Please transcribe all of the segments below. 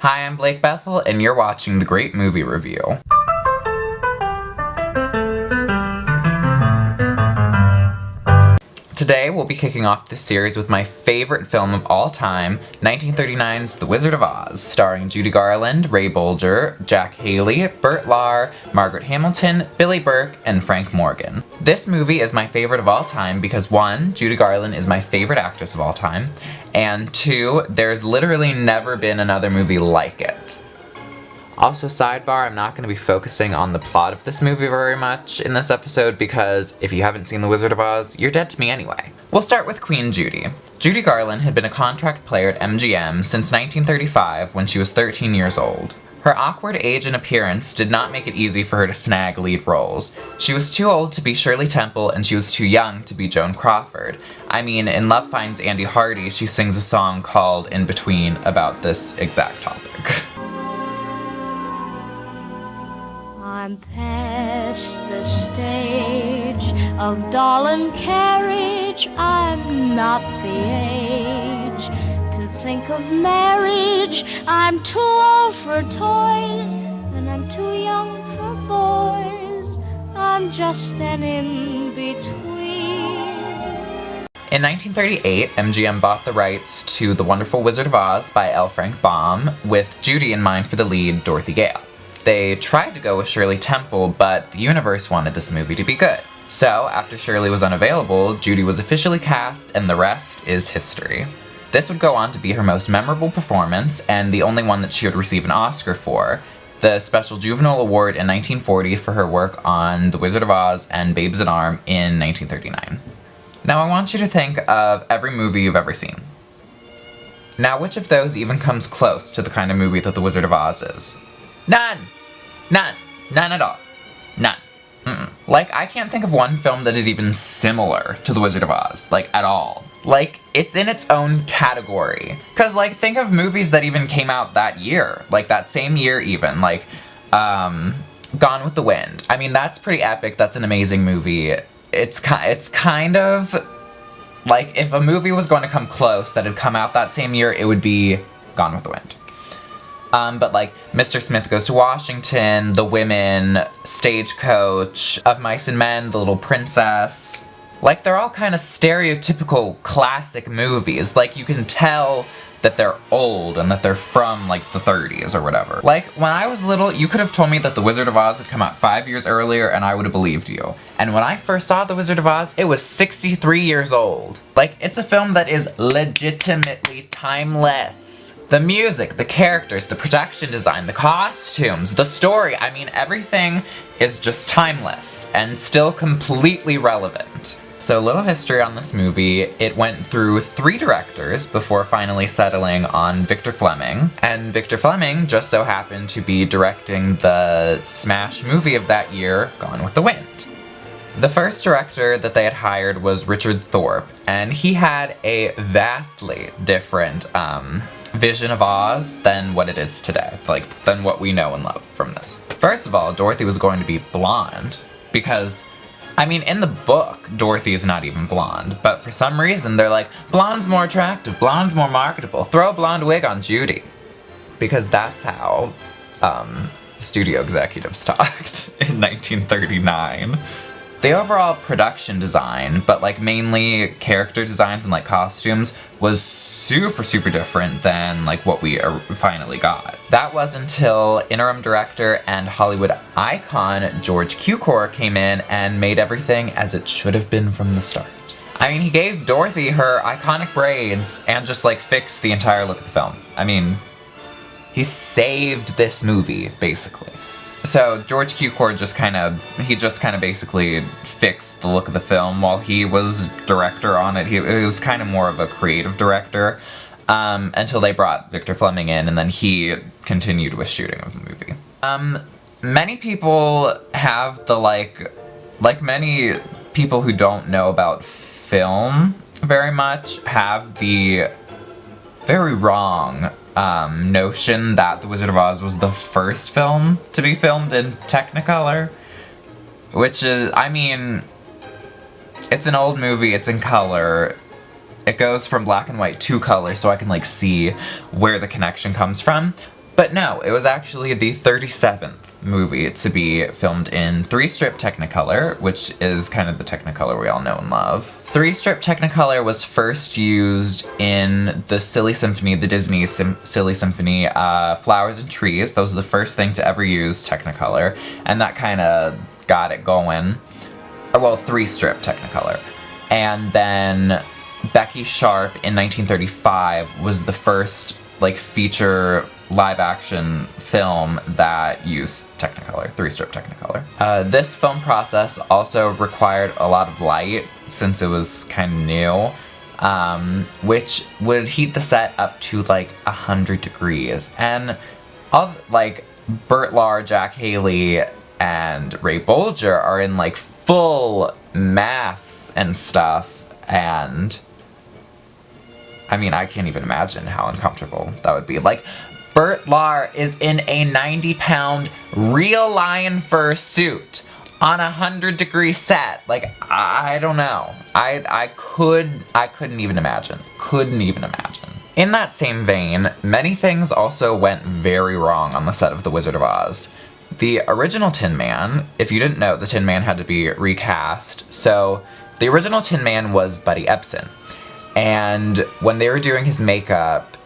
Hi, I'm Blake Bethel, and you're watching The Great Movie Review. Today, we'll be kicking off this series with my favorite film of all time, 1939's The Wizard of Oz, starring Judy Garland, Ray Bolger, Jack Haley, Burt Lahr, Margaret Hamilton, Billy Burke, and Frank Morgan. This movie is my favorite of all time because 1, Judy Garland is my favorite actress of all time, and 2, there's literally never been another movie like it. Also, sidebar, I'm not going to be focusing on the plot of this movie very much in this episode because if you haven't seen The Wizard of Oz, you're dead to me anyway. We'll start with Queen Judy. Judy Garland had been a contract player at MGM since 1935 when she was 13 years old. Her awkward age and appearance did not make it easy for her to snag lead roles. She was too old to be Shirley Temple and she was too young to be Joan Crawford. I mean, in Love Finds Andy Hardy, she sings a song called In Between about this exact topic. I'm past the stage of doll and carriage. I'm not the age to think of marriage. I'm too old for toys and I'm too young for boys. I'm just an in-between. In 1938, MGM bought the rights to The Wonderful Wizard of Oz by L. Frank Baum, with Judy in mind for the lead, Dorothy Gale. They tried to go with Shirley Temple, but the universe wanted this movie to be good. So, after Shirley was unavailable, Judy was officially cast, and the rest is history. This would go on to be her most memorable performance, and the only one that she would receive an Oscar for, the Special Juvenile Award in 1940 for her work on The Wizard of Oz and Babes in Arm in 1939. Now I want you to think of every movie you've ever seen. Now, which of those even comes close to the kind of movie that The Wizard of Oz is? None! None! None at all. None. Mm-mm. Like, I can't think of one film that is even similar to The Wizard of Oz, like, at all. Like, it's in its own category. Cause, like, think of movies that even came out that year. Like, that same year even. Like, Gone with the Wind. I mean, that's pretty epic. That's an amazing movie. It's kind of... like, if a movie was going to come close that had come out that same year, it would be Gone with the Wind. But like, Mr. Smith Goes to Washington, The Women, Stagecoach, Of Mice and Men, The Little Princess. Like, they're all kind of stereotypical classic movies. Like, you can tell that they're old and that they're from, like, the 30s or whatever. Like, when I was little, you could have told me that The Wizard of Oz had come out 5 years earlier and I would have believed you. And when I first saw The Wizard of Oz, it was 63 years old. Like, it's a film that is legitimately timeless. The music, the characters, the production design, the costumes, the story, I mean, everything is just timeless and still completely relevant. So, little history on this movie. It went through 3 directors before finally settling on Victor Fleming, and Victor Fleming just so happened to be directing the smash movie of that year, Gone with the Wind. The first director that they had hired was Richard Thorpe, and he had a vastly different vision of Oz than what it is today, like, than what we know and love from this. First of all, Dorothy was going to be blonde, because, I mean, in the book, Dorothy is not even blonde, but for some reason they're like, blonde's more attractive, blonde's more marketable, throw a blonde wig on Judy. Because that's how studio executives talked in 1939. The overall production design, but like mainly character designs and like costumes, was super different than like what we finally got. That was until interim director and Hollywood icon George Cukor came in and made everything as it should have been from the start. I mean, he gave Dorothy her iconic braids and just like fixed the entire look of the film. I mean, he saved this movie, basically. So George Cukor just kind of basically fixed the look of the film while he was director on it. He was kind of more of a creative director until they brought Victor Fleming in, and then he continued with shooting of the movie. Many people have the like many people who don't know about film very much have the very wrong notion that The Wizard of Oz was the first film to be filmed in Technicolor, which is, I mean, it's an old movie, it's in color, it goes from black and white to color, so I can like see where the connection comes from, But no, it was actually the 37th movie to be filmed in 3-strip Technicolor, which is kind of the Technicolor we all know and love. 3-strip Technicolor was first used in the Silly Symphony, the Disney Silly Symphony, Flowers and Trees. That was the first thing to ever use Technicolor, and that kind of got it going. Well, 3-strip Technicolor. And then Becky Sharp in 1935 was the first, like, feature live-action film that used Technicolor, 3-strip Technicolor. This film process also required a lot of light, since it was kind of new, which would heat the set up to, like, 100 degrees. And, like, Burt Lahr, Jack Haley, and Ray Bolger are in, like, full masks and stuff, and I mean, I can't even imagine how uncomfortable that would be. Like, Burt Lahr is in a 90-pound real lion fur suit on a 100-degree set. Like, I don't know. I couldn't even imagine. Couldn't even imagine. In that same vein, many things also went very wrong on the set of The Wizard of Oz. The original Tin Man, if you didn't know, the Tin Man had to be recast. So, the original Tin Man was Buddy Ebsen. And when they were doing his makeup,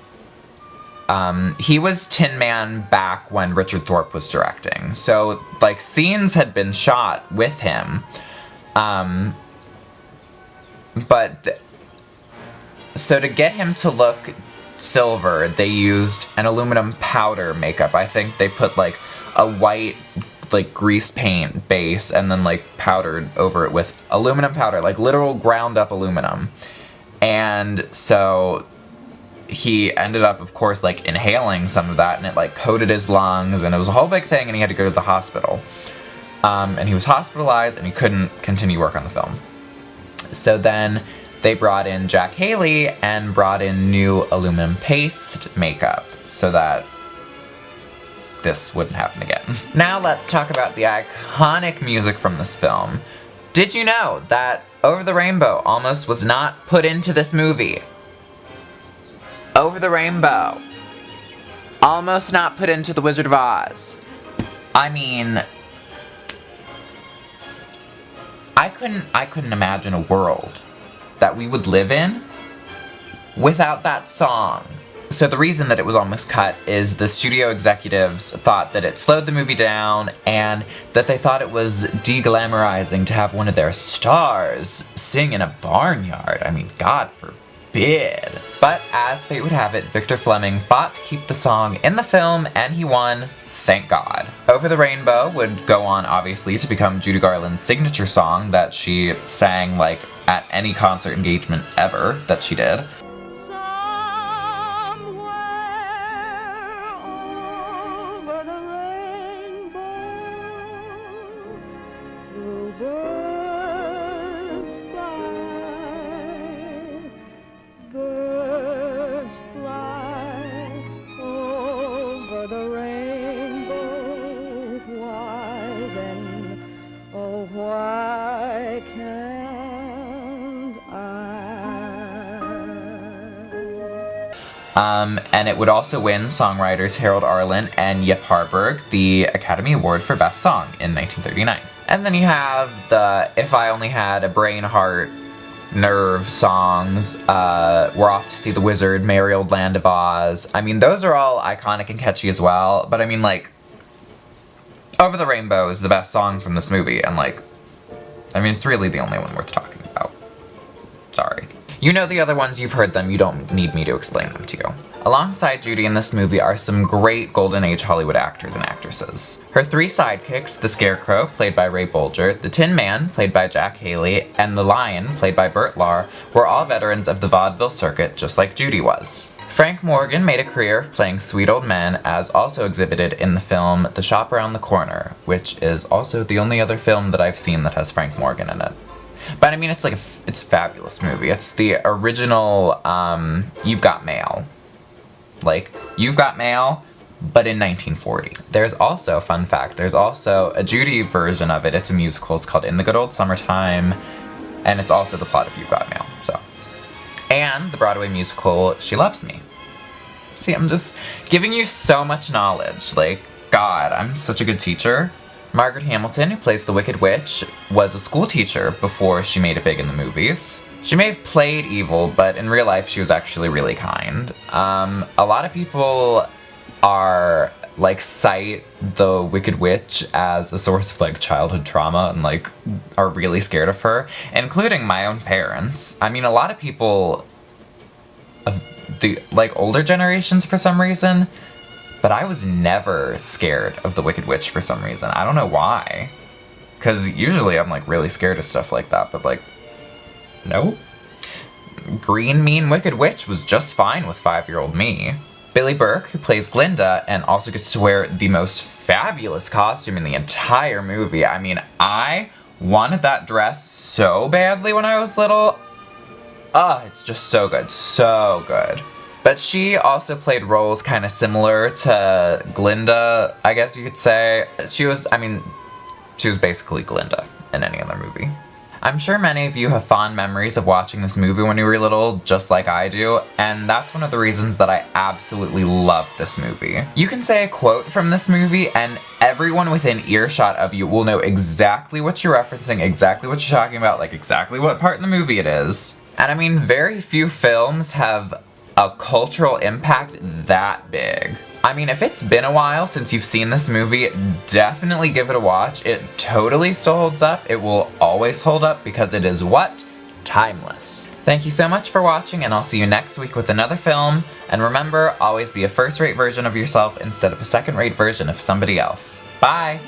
he was Tin Man back when Richard Thorpe was directing. So, like, scenes had been shot with him. So to get him to look silver, they used an aluminum powder makeup. I think they put, like, a white, like, grease paint base and then, like, powdered over it with aluminum powder, like, literal ground up aluminum. And so he ended up, of course, like, inhaling some of that, and it, like, coated his lungs, and it was a whole big thing, and he had to go to the hospital. And he was hospitalized, and he couldn't continue work on the film. So then they brought in Jack Haley and brought in new aluminum paste makeup so that this wouldn't happen again. Now let's talk about the iconic music from this film. Did you know that Over the Rainbow almost was not put into this movie? Over the Rainbow. Almost not put into The Wizard of Oz. I mean, I couldn't imagine a world that we would live in without that song. So the reason that it was almost cut is the studio executives thought that it slowed the movie down and that they thought it was de-glamorizing to have one of their stars sing in a barnyard. I mean, God forbid. But as fate would have it, Victor Fleming fought to keep the song in the film, and he won, thank God. Over the Rainbow would go on, obviously, to become Judy Garland's signature song that she sang, like, at any concert engagement ever that she did. And it would also win songwriters Harold Arlen and Yip Harburg the Academy Award for Best Song in 1939. And then you have the If I Only Had a Brain, Heart, Nerve songs, We're Off to See the Wizard, Merry Old Land of Oz. I mean, those are all iconic and catchy as well, but I mean, like, Over the Rainbow is the best song from this movie, and, like, I mean, it's really the only one worth talking about. Sorry. You know the other ones, you've heard them, you don't need me to explain them to you. Alongside Judy in this movie are some great Golden Age Hollywood actors and actresses. Her three sidekicks, the Scarecrow, played by Ray Bolger, the Tin Man, played by Jack Haley, and the Lion, played by Burt Lahr, were all veterans of the vaudeville circuit, just like Judy was. Frank Morgan made a career of playing sweet old men, as also exhibited in the film The Shop Around the Corner, which is also the only other film that I've seen that has Frank Morgan in it. But I mean, it's like it's a fabulous movie. It's the original, You've Got Mail. Like, You've Got Mail, but in 1940. There's also, fun fact, there's also a Judy version of it. It's a musical. It's called In the Good Old Summertime, and it's also the plot of You've Got Mail, so. And the Broadway musical, She Loves Me. See, I'm just giving you so much knowledge. Like, God, I'm such a good teacher. Margaret Hamilton, who plays the Wicked Witch, was a school teacher before she made it big in the movies. She may have played evil, but in real life she was actually really kind. A lot of people are, like, cite the Wicked Witch as a source of, like, childhood trauma and, like, are really scared of her, including my own parents. I mean, a lot of people of the, like, older generations for some reason, but I was never scared of the Wicked Witch for some reason. I don't know why. Because usually I'm, like, really scared of stuff like that, but, like, nope. Green, mean Wicked Witch was just fine with 5-year-old me. Billy Burke, who plays Glinda and also gets to wear the most fabulous costume in the entire movie. I mean, I wanted that dress so badly when I was little. It's just so good, so good. But she also played roles kind of similar to Glinda, I guess you could say. She was basically Glinda in any other movie. I'm sure many of you have fond memories of watching this movie when you were little, just like I do, and that's one of the reasons that I absolutely love this movie. You can say a quote from this movie, and everyone within earshot of you will know exactly what you're referencing, exactly what you're talking about, like exactly what part in the movie it is. And I mean, very few films have a cultural impact that big. I mean, if it's been a while since you've seen this movie, definitely give it a watch. It totally still holds up. It will always hold up because it is what? Timeless. Thank you so much for watching, and I'll see you next week with another film. And remember, always be a first-rate version of yourself instead of a second-rate version of somebody else. Bye!